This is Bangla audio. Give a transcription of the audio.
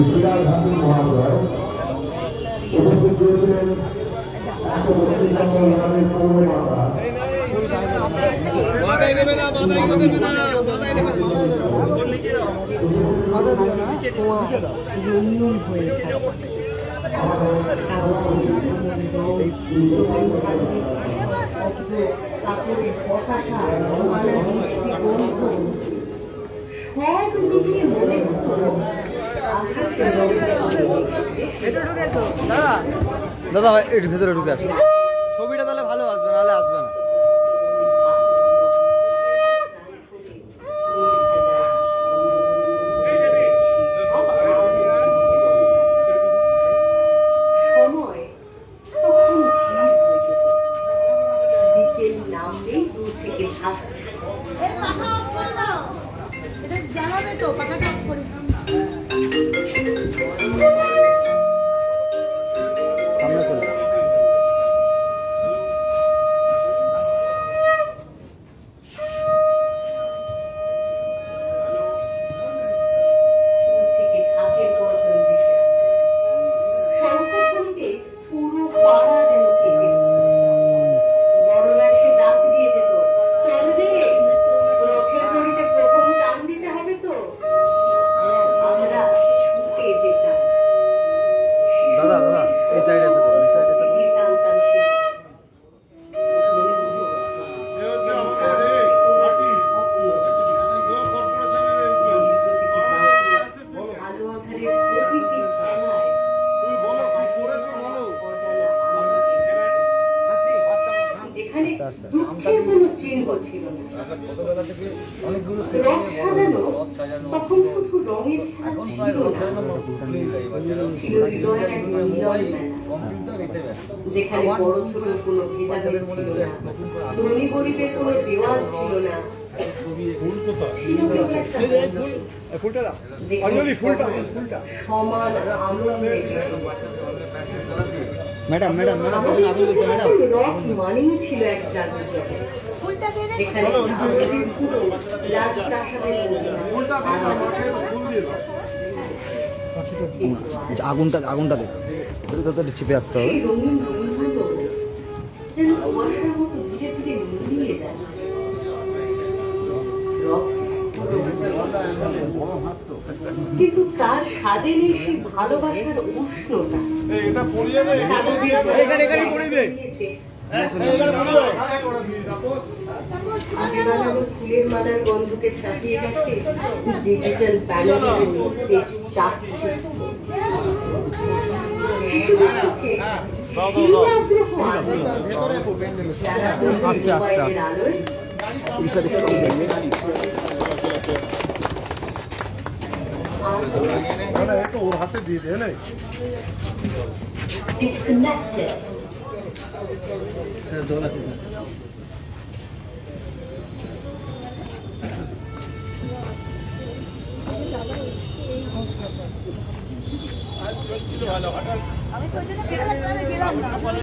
বিরাট ধাতু মহাশয় উপস্থিত রয়েছেন দাদা ভাই এর ভিতরে ঢুকে আসো, ছবিটা তাহলে ভালো আসবে, নাহলে আসবে না। সামনে চলে দুঃখের কোনো চিহ্ন ছিল না। রথ সাজানো তখন শুধু রঙের খেলা ছিল হৃদয়ের এক মিলন মেলা, যেখানে বড় ছোট কোনো ভেদাভেদ ছিল না, ধনী গরিবের কোনো দেওয়াল ছিল না, সমান আনন্দে ম্যাডাম ম্যাডাম ম্যাডাম রথ মানেই ছিল এক জাদুর জগৎ, যেখানে আগুনটা আগুনটা দেখো, চিপে আসতে হবে। কিন্তু তার স্বাদে নেই সেই ভালোবাসার উষ্ণতা। ফুলের মালার গন্ধকে ছাপিয়ে গেছে ডিজিটাল প্যানেলের ওর হাতে দিয়ে দেয় না আমি তো ওই জন্য গেলাম না।